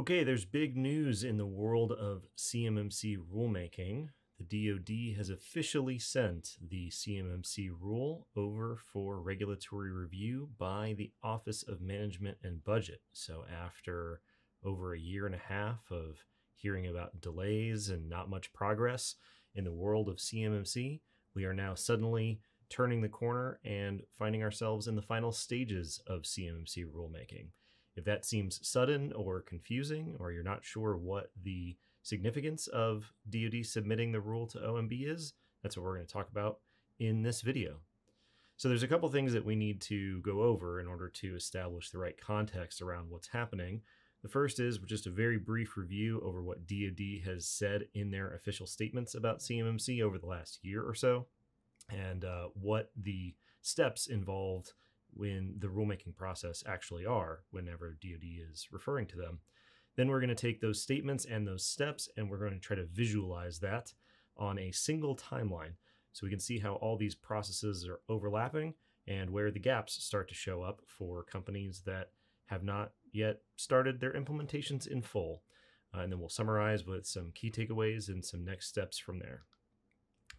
Okay, there's big news in the world of CMMC rulemaking. The DoD has officially sent the CMMC rule over for regulatory review by the Office of Management and Budget. So after over a year and a half of hearing about delays and not much progress in the world of CMMC, we are now suddenly turning the corner and finding ourselves in the final stages of CMMC rulemaking. If that seems sudden or confusing, or you're not sure what the significance of DoD submitting the rule to OMB is, that's what we're going to talk about in this video. So there's a couple things that we need to go over in order to establish the right context around what's happening. The first is just a very brief review over what DoD has said in their official statements about CMMC over the last year or so, and what the steps involved when the rulemaking process actually are whenever DoD is referring to them. Then we're going to take those statements and those steps, and we're going to try to visualize that on a single timeline so we can see how all these processes are overlapping and where the gaps start to show up for companies that have not yet started their implementations in full. And then we'll summarize with some key takeaways and some next steps from there.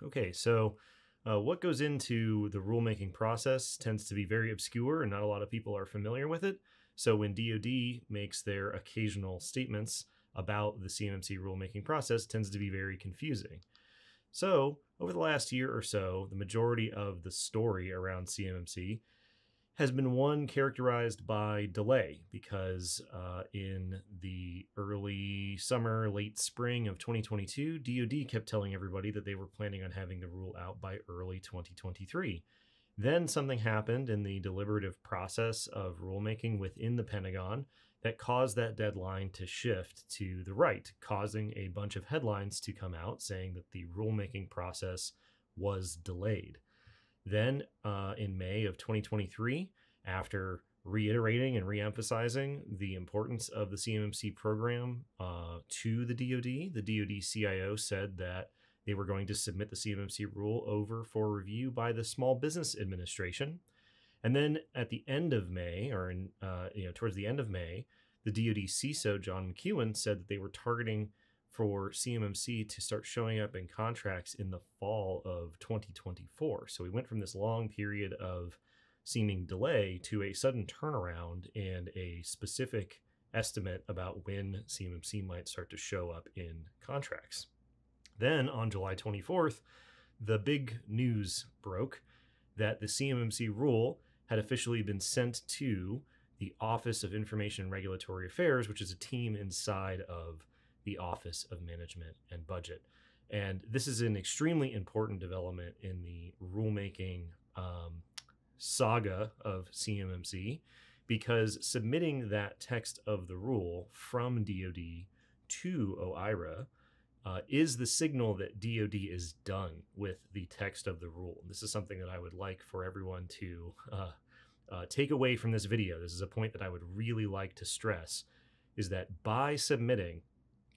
Okay, so what goes into the rulemaking process tends to be very obscure and not a lot of people are familiar with it. So when DoD makes their occasional statements about the CMMC rulemaking process, it tends to be very confusing. So over the last year or so, the majority of the story around CMMC has been one characterized by delay because in the early summer, late spring of 2022, DoD kept telling everybody that they were planning on having the rule out by early 2023. Then something happened in the deliberative process of rulemaking within the Pentagon that caused that deadline to shift to the right, causing a bunch of headlines to come out saying that the rulemaking process was delayed. Then in May of 2023, after reiterating and reemphasizing the importance of the CMMC program to the DoD CIO said that they were going to submit the CMMC rule over for review by the Small Business Administration. And then at the end of May, or towards the end of May, the DoD CISO, John McEwen, said that they were targeting for CMMC to start showing up in contracts in the fall of 2024. So we went from this long period of seeming delay to a sudden turnaround and a specific estimate about when CMMC might start to show up in contracts. Then on July 24th, the big news broke that the CMMC rule had officially been sent to the Office of Information and Regulatory Affairs, which is a team inside of the Office of Management and Budget. And this is an extremely important development in the rulemaking saga of CMMC, because submitting that text of the rule from DoD to OIRA is the signal that DoD is done with the text of the rule. This is something that I would like for everyone to take away from this video. This is a point that I would really like to stress, is that by submitting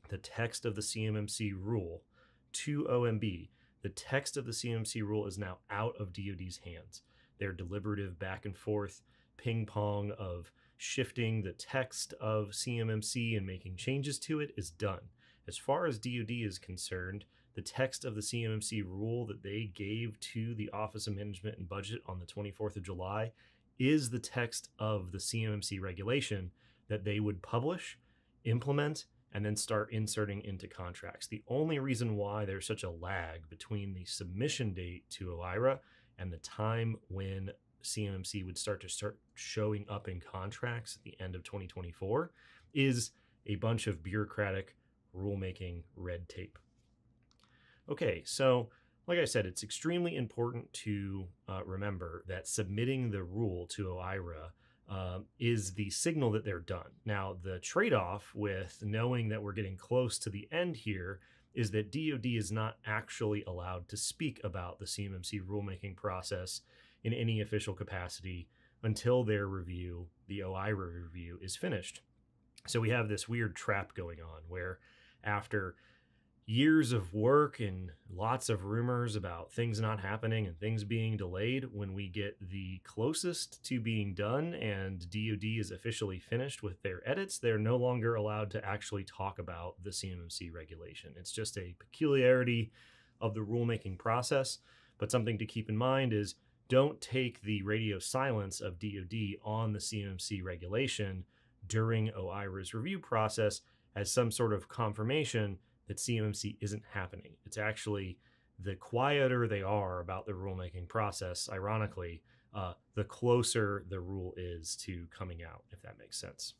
the text of the CMMC rule to OMB, the text of the CMMC rule is now out of DoD's hands. Their deliberative back and forth ping pong of shifting the text of CMMC and making changes to it is done. As far as DoD is concerned, the text of the CMMC rule that they gave to the Office of Management and Budget on the 24th of July is the text of the CMMC regulation that they would publish, implement, and then start inserting into contracts. The only reason why there's such a lag between the submission date to OIRA and the time when CMMC would start showing up in contracts at the end of 2024 is a bunch of bureaucratic rulemaking red tape. Okay, so like I said, it's extremely important to remember that submitting the rule to OIRA is the signal that they're done. Now, the trade-off with knowing that we're getting close to the end here is that DoD is not actually allowed to speak about the CMMC rulemaking process in any official capacity until their review, the OIRA review, is finished. So we have this weird trap going on where after years of work and lots of rumors about things not happening and things being delayed, when we get the closest to being done and DoD is officially finished with their edits, they're no longer allowed to actually talk about the CMMC regulation. It's just a peculiarity of the rulemaking process, but something to keep in mind is don't take the radio silence of DoD on the CMMC regulation during OIRA's review process as some sort of confirmation that CMMC isn't happening. It's actually the quieter they are about the rulemaking process, ironically, the closer the rule is to coming out, if that makes sense.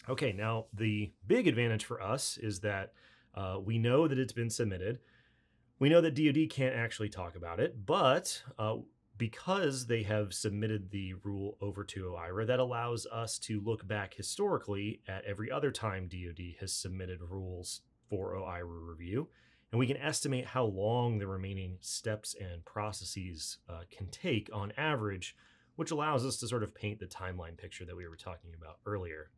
Okay, now the big advantage for us is that we know that it's been submitted. We know that DoD can't actually talk about it, but because they have submitted the rule over to OIRA, that allows us to look back historically at every other time DoD has submitted rules for OIRA review, and we can estimate how long the remaining steps and processes can take on average, which allows us to sort of paint the timeline picture that we were talking about earlier.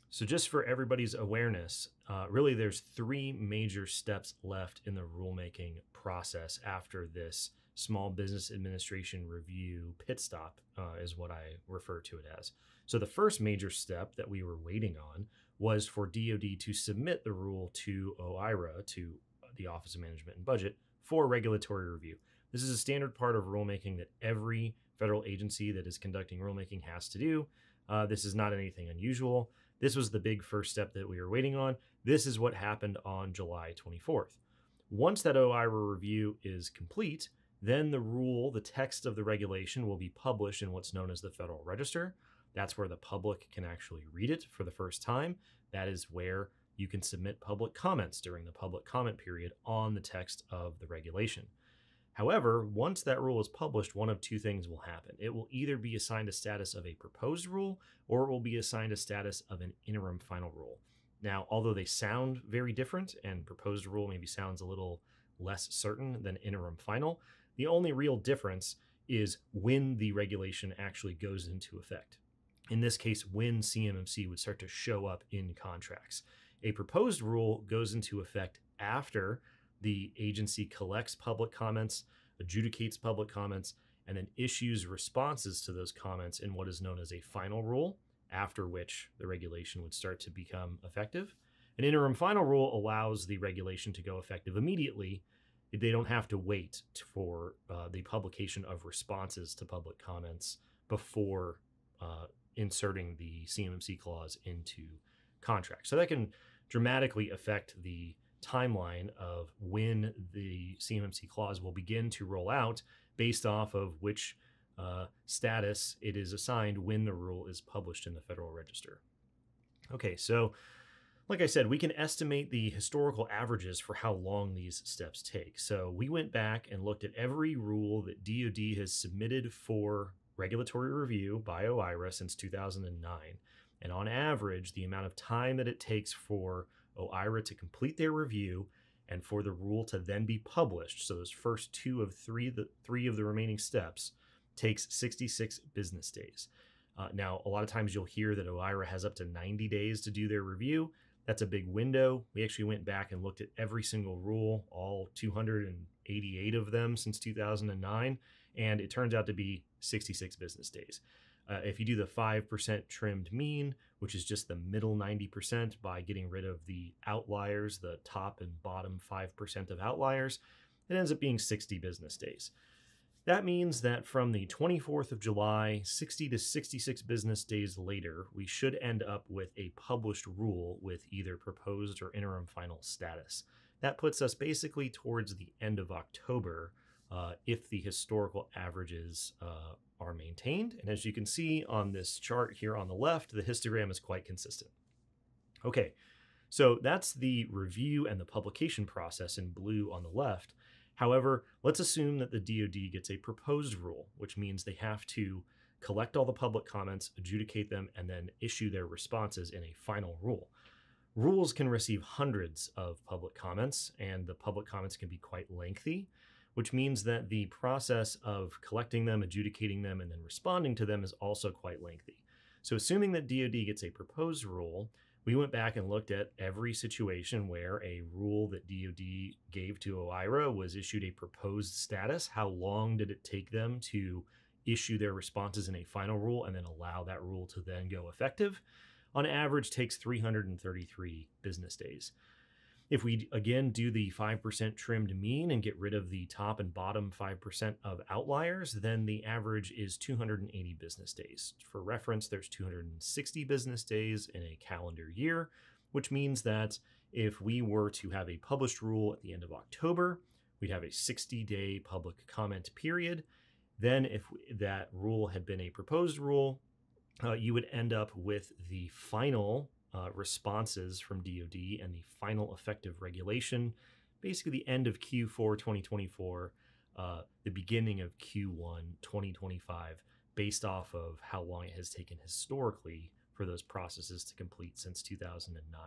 So just for everybody's awareness, really there's 3 major steps left in the rulemaking process after this Small Business Administration review pit stop is what I refer to it as. So the first major step that we were waiting on was for DoD to submit the rule to OIRA, to the Office of Management and Budget, for regulatory review. This is a standard part of rulemaking that every federal agency that is conducting rulemaking has to do. This is not anything unusual. This was the big first step that we were waiting on. This is what happened on July 24th. Once that OIRA review is complete, then the rule, the text of the regulation, will be published in what's known as the Federal Register. That's where the public can actually read it for the first time. That is where you can submit public comments during the public comment period on the text of the regulation. However, once that rule is published, one of 2 things will happen. It will either be assigned a status of a proposed rule, or it will be assigned a status of an interim final rule. Now, although they sound very different, and proposed rule maybe sounds a little less certain than interim final, the only real difference is when the regulation actually goes into effect. In this case, when CMMC would start to show up in contracts. A proposed rule goes into effect after the agency collects public comments, adjudicates public comments, and then issues responses to those comments in what is known as a final rule, after which the regulation would start to become effective. An interim final rule allows the regulation to go effective immediately. They don't have to wait for the publication of responses to public comments before inserting the CMMC clause into contracts. So that can dramatically affect the timeline of when the CMMC clause will begin to roll out based off of which status it is assigned when the rule is published in the Federal Register. Okay, so like I said, we can estimate the historical averages for how long these steps take. So we went back and looked at every rule that DoD has submitted for regulatory review by OIRA since 2009. And on average, the amount of time that it takes for OIRA to complete their review and for the rule to then be published, so those first 2 of 3 of the remaining steps, takes 66 business days. Now, a lot of times you'll hear that OIRA has up to 90 days to do their review. That's a big window. We actually went back and looked at every single rule, all 288 of them since 2009, and it turns out to be 66 business days. If you do the 5% trimmed mean, which is just the middle 90% by getting rid of the outliers, the top and bottom 5% of outliers, it ends up being 60 business days. That means that from the 24th of July, 60 to 66 business days later, we should end up with a published rule with either proposed or interim final status. That puts us basically towards the end of October if the historical averages are maintained. And as you can see on this chart here on the left, the histogram is quite consistent. Okay, so that's the review and the publication process in blue on the left. However, let's assume that the DoD gets a proposed rule, which means they have to collect all the public comments, adjudicate them, and then issue their responses in a final rule. Rules can receive hundreds of public comments, and the public comments can be quite lengthy, which means that the process of collecting them, adjudicating them, and then responding to them is also quite lengthy. So assuming that DoD gets a proposed rule, we went back and looked at every situation where a rule that DoD gave to OIRA was issued a proposed status. How long did it take them to issue their responses in a final rule and then allow that rule to then go effective? On average, takes 333 business days. If we, again, do the 5% trimmed mean and get rid of the top and bottom 5% of outliers, then the average is 280 business days. For reference, there's 260 business days in a calendar year, which means that if we were to have a published rule at the end of October, we'd have a 60-day public comment period. Then if that rule had been a proposed rule, you would end up with the final responses from DoD and the final effective regulation, basically the end of Q4 2024, the beginning of Q1 2025, based off of how long it has taken historically for those processes to complete since 2009.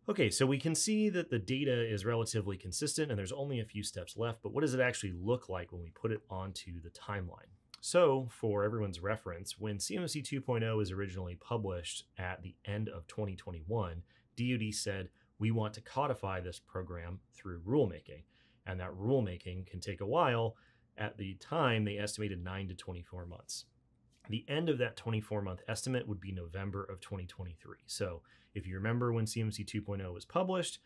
Okay, so we can see that the data is relatively consistent and there's only a few steps left, but what does it actually look like when we put it onto the timeline? So for everyone's reference, when CMMC 2.0 was originally published at the end of 2021, DoD said, we want to codify this program through rulemaking. And that rulemaking can take a while. At the time, they estimated 9 to 24 months. The end of that 24-month estimate would be November of 2023. So if you remember when CMMC 2.0 was published,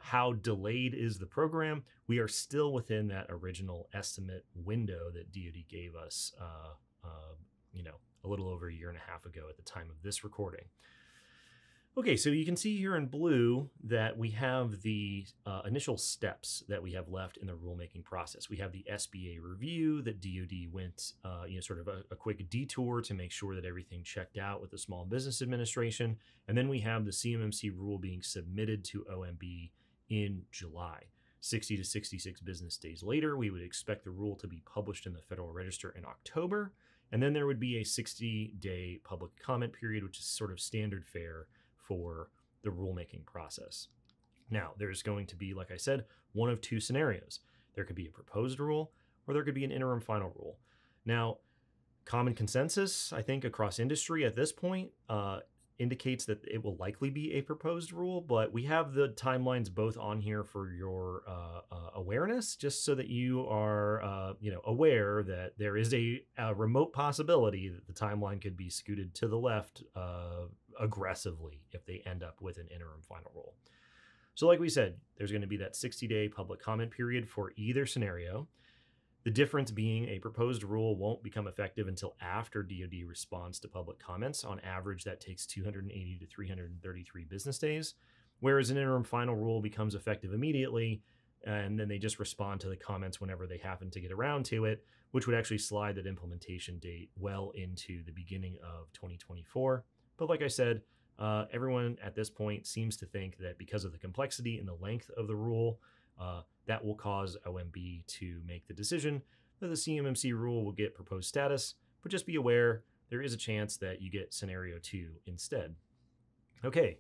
how delayed is the program? We are still within that original estimate window that DoD gave us, a little over a year and a half ago at the time of this recording. Okay, so you can see here in blue that we have the initial steps that we have left in the rulemaking process. We have the SBA review that DoD went, sort of a quick detour to make sure that everything checked out with the Small Business Administration. And then we have the CMMC rule being submitted to OMB in July. 60 to 66 business days later, we would expect the rule to be published in the Federal Register in October. And then there would be a 60-day public comment period, which is sort of standard fare for the rulemaking process. Now, there's going to be, like I said, one of two scenarios. There could be a proposed rule or there could be an interim final rule. Now, common consensus, I think, across industry at this point indicates that it will likely be a proposed rule, but we have the timelines both on here for your awareness, just so that you are aware that there is a remote possibility that the timeline could be scooted to the left aggressively if they end up with an interim final rule. So like we said, there's going to be that 60-day public comment period for either scenario. The difference being a proposed rule won't become effective until after DoD responds to public comments. On average, that takes 280 to 333 business days, whereas an interim final rule becomes effective immediately, and then they just respond to the comments whenever they happen to get around to it, which would actually slide that implementation date well into the beginning of 2024. But like I said, everyone at this point seems to think that because of the complexity and the length of the rule, that will cause OMB to make the decision that the CMMC rule will get proposed status, but just be aware there is a chance that you get scenario 2 instead. Okay,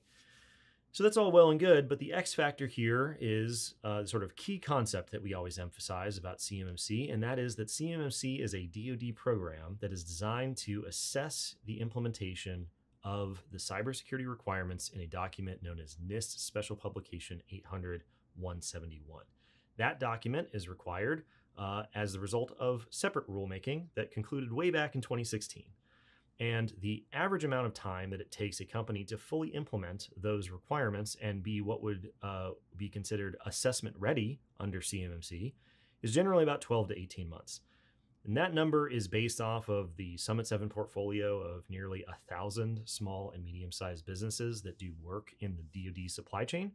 so that's all well and good, but the X factor here is the sort of key concept that we always emphasize about CMMC, and that is that CMMC is a DoD program that is designed to assess the implementation of the cybersecurity requirements in a document known as NIST Special Publication 800-171. That document is required as the result of separate rulemaking that concluded way back in 2016. And the average amount of time that it takes a company to fully implement those requirements and be what would be considered assessment ready under CMMC is generally about 12 to 18 months. And that number is based off of the Summit 7 portfolio of nearly 1,000 small and medium-sized businesses that do work in the DoD supply chain.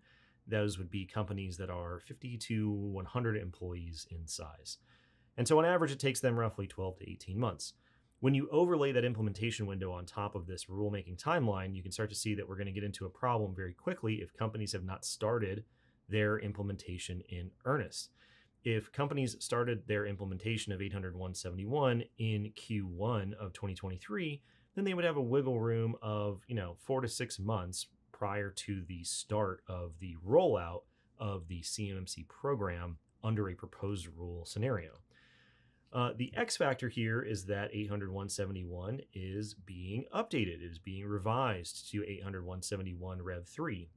Those would be companies that are 50 to 100 employees in size. And so on average, it takes them roughly 12 to 18 months. When you overlay that implementation window on top of this rulemaking timeline, you can start to see that we're going to get into a problem very quickly if companies have not started their implementation in earnest. If companies started their implementation of 800-171 in Q1 of 2023, then they would have a wiggle room of 4 to 6 months prior to the start of the rollout of the CMMC program under a proposed rule scenario. The X factor here is that 800.171 is being updated. It is being revised to 800.171 Rev 3.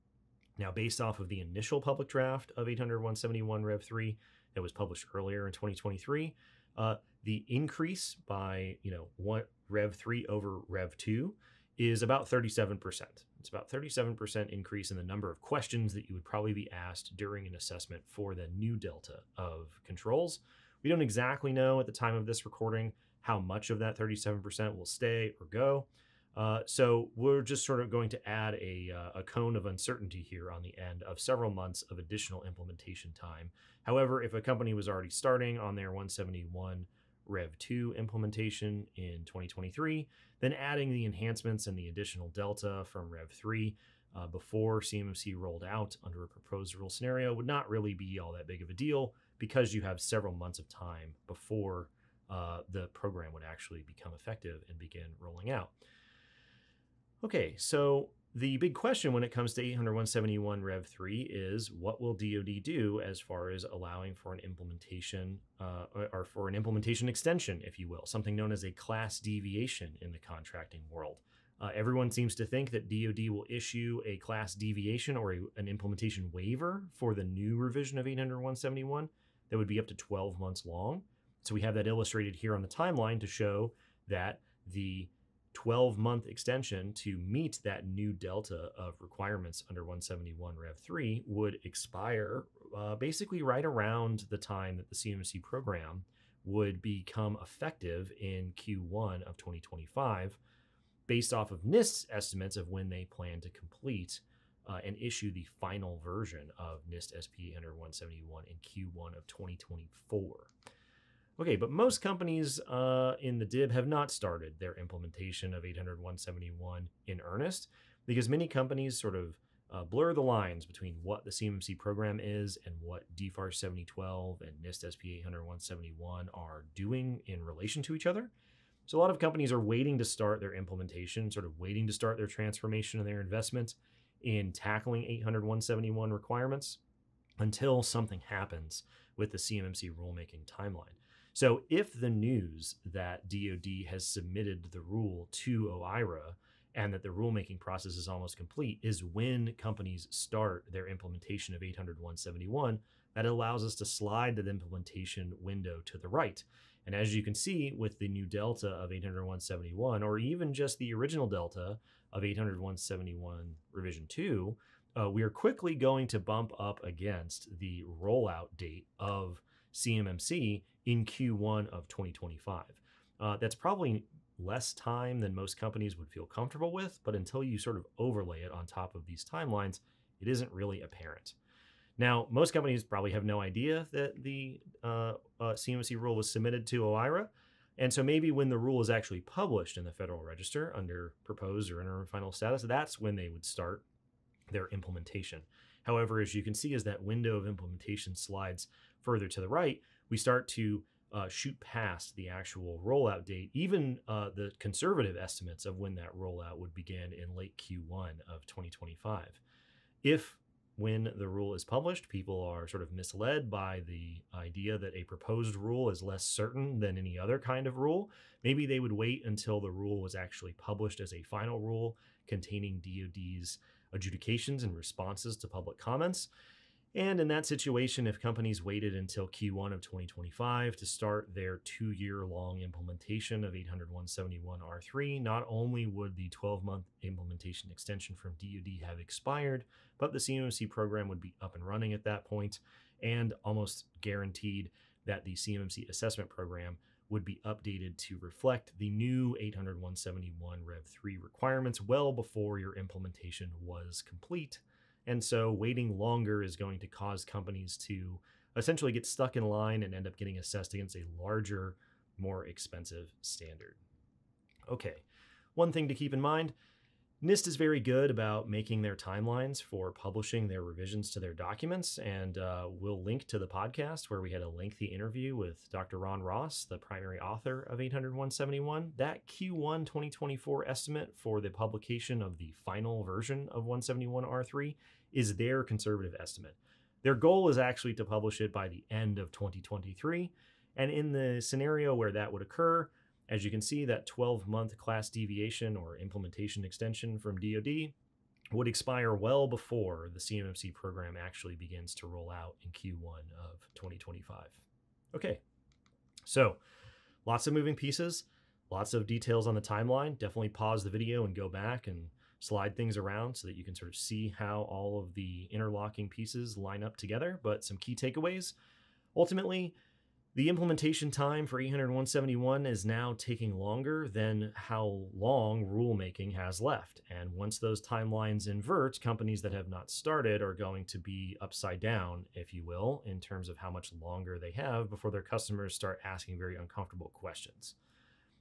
Now, based off of the initial public draft of 800.171 Rev 3 that was published earlier in 2023, the increase by Rev 3 over Rev 2 is about 37%. It's about 37% increase in the number of questions that you would probably be asked during an assessment for the new delta of controls. We don't exactly know at the time of this recording how much of that 37% will stay or go. So we're just sort of going to add a cone of uncertainty here on the end of several months of additional implementation time. However, if a company was already starting on their 171 Rev 2 implementation in 2023, then adding the enhancements and the additional delta from Rev 3 before CMMC rolled out under a proposed rule scenario would not really be all that big of a deal, because you have several months of time before the program would actually become effective and begin rolling out. Okay, so the big question when it comes to 800.171 Rev 3 is, what will DoD do as far as allowing for an implementation or for an implementation extension, if you will, something known as a class deviation in the contracting world. Everyone seems to think that DoD will issue a class deviation or an implementation waiver for the new revision of 800.171 that would be up to 12 months long. So we have that illustrated here on the timeline to show that the 12-month extension to meet that new delta of requirements under 171 Rev 3 would expire basically right around the time that the CMMC program would become effective in Q1 of 2025, based off of NIST's estimates of when they plan to complete and issue the final version of NIST SP 800.171 in Q1 of 2024. Okay, but most companies in the DIB have not started their implementation of 800.171 in earnest, because many companies sort of blur the lines between what the CMMC program is and what DFARS 7012 and NIST SP 800.171 are doing in relation to each other. So a lot of companies are waiting to start their implementation, sort of waiting to start their transformation and their investment in tackling 800.171 requirements until something happens with the CMMC rulemaking timeline. So if the news that DoD has submitted the rule to OIRA and that the rulemaking process is almost complete is when companies start their implementation of 800.171, that allows us to slide the implementation window to the right. And as you can see with the new delta of 800.171, or even just the original delta of 800.171 revision 2, we are quickly going to bump up against the rollout date of CMMC in Q1 of 2025. That's probably less time than most companies would feel comfortable with, but until you sort of overlay it on top of these timelines, it isn't really apparent. Now, most companies probably have no idea that the CMMC rule was submitted to OIRA, and so maybe when the rule is actually published in the Federal Register under proposed or interim final status, that's when they would start their implementation. However, as you can see, as that window of implementation slides further to the right, we start to shoot past the actual rollout date, even the conservative estimates of when that rollout would begin in late Q1 of 2025. If, when the rule is published, people are sort of misled by the idea that a proposed rule is less certain than any other kind of rule, maybe they would wait until the rule was actually published as a final rule containing DoD's adjudications and responses to public comments. And in that situation, if companies waited until Q1 of 2025 to start their 2-year-long implementation of 800.171 R3, not only would the 12-month implementation extension from DoD have expired, but the CMMC program would be up and running at that point, and almost guaranteed that the CMMC assessment program would be updated to reflect the new 800.171 Rev 3 requirements well before your implementation was complete. And so waiting longer is going to cause companies to essentially get stuck in line and end up getting assessed against a larger, more expensive standard. Okay, one thing to keep in mind, NIST is very good about making their timelines for publishing their revisions to their documents, and we'll link to the podcast where we had a lengthy interview with Dr. Ron Ross, the primary author of 800.171. That Q1 2024 estimate for the publication of the final version of 171 R3 is their conservative estimate. Their goal is actually to publish it by the end of 2023, And in the scenario where that would occur, as you can see, that 12-month class deviation or implementation extension from DoD would expire well before the CMMC program actually begins to roll out in Q1 of 2025. Okay, so lots of moving pieces, lots of details on the timeline. Definitely pause the video and go back and slide things around so that you can sort of see how all of the interlocking pieces line up together. But some key takeaways. Ultimately, the implementation time for 801.71 is now taking longer than how long rulemaking has left. And once those timelines invert, companies that have not started are going to be upside down, if you will, in terms of how much longer they have before their customers start asking very uncomfortable questions.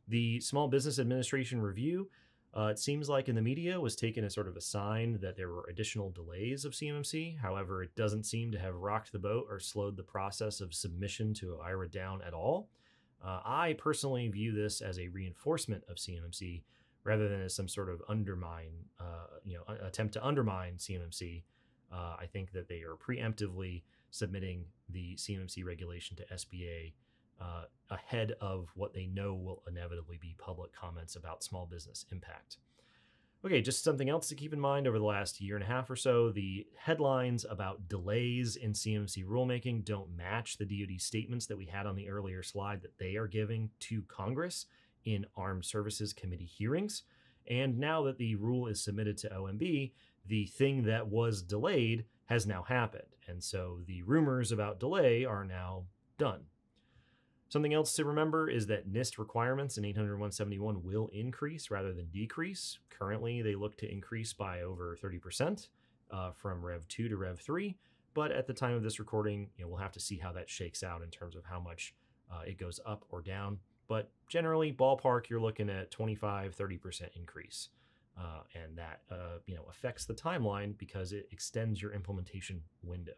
The Small Business Administration review, it seems like in the media, was taken as sort of a sign that there were additional delays of CMMC. However, it doesn't seem to have rocked the boat or slowed the process of submission to OIRA down at all. I personally view this as a reinforcement of CMMC rather than as some sort of attempt to undermine CMMC. I think that they are preemptively submitting the CMMC regulation to SBA ahead of what they know will inevitably be public comments about small business impact. Okay, just something else to keep in mind over the last year and a half or so, the headlines about delays in CMMC rulemaking don't match the DoD statements that we had on the earlier slide that they are giving to Congress in Armed Services Committee hearings. And now that the rule is submitted to OMB, the thing that was delayed has now happened. And so the rumors about delay are now done. Something else to remember is that NIST requirements in 801.71 will increase rather than decrease. Currently, they look to increase by over 30% from Rev 2 to Rev 3. But at the time of this recording, we'll have to see how that shakes out in terms of how much it goes up or down. But generally, ballpark, you're looking at 25-30% increase. And that affects the timeline because it extends your implementation window.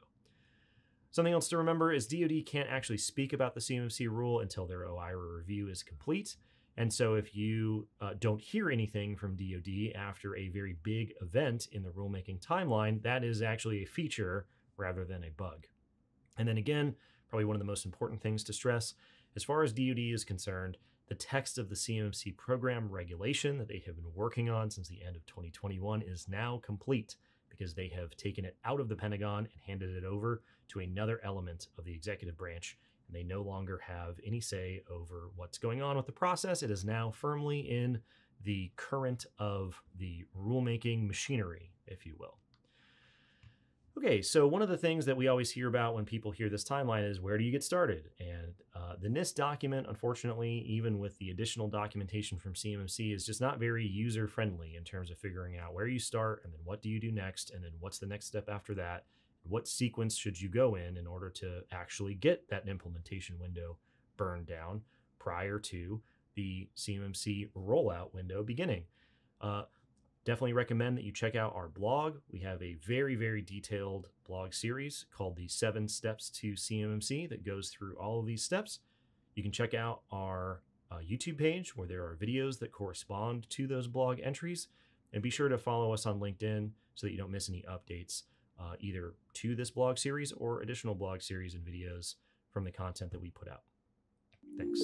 Something else to remember is DoD can't actually speak about the CMMC rule until their OIRA review is complete. And so if you don't hear anything from DoD after a very big event in the rulemaking timeline, that is actually a feature rather than a bug. And then again, probably one of the most important things to stress, as far as DoD is concerned, the text of the CMMC program regulation that they have been working on since the end of 2021 is now complete because they have taken it out of the Pentagon and handed it over to another element of the executive branch, and they no longer have any say over what's going on with the process. It is now firmly in the current of the rulemaking machinery, if you will. Okay, so one of the things that we always hear about when people hear this timeline is where do you get started? And the NIST document, unfortunately, even with the additional documentation from CMMC, is just not very user-friendly in terms of figuring out where you start and then what do you do next and then what's the next step after that. What sequence should you go in order to actually get that implementation window burned down prior to the CMMC rollout window beginning? Definitely recommend that you check out our blog. We have a very, very detailed blog series called the 7 Steps to CMMC that goes through all of these steps. You can check out our YouTube page where there are videos that correspond to those blog entries. And be sure to follow us on LinkedIn so that you don't miss any updates either to this blog series or additional blog series and videos from the content that we put out. Thanks.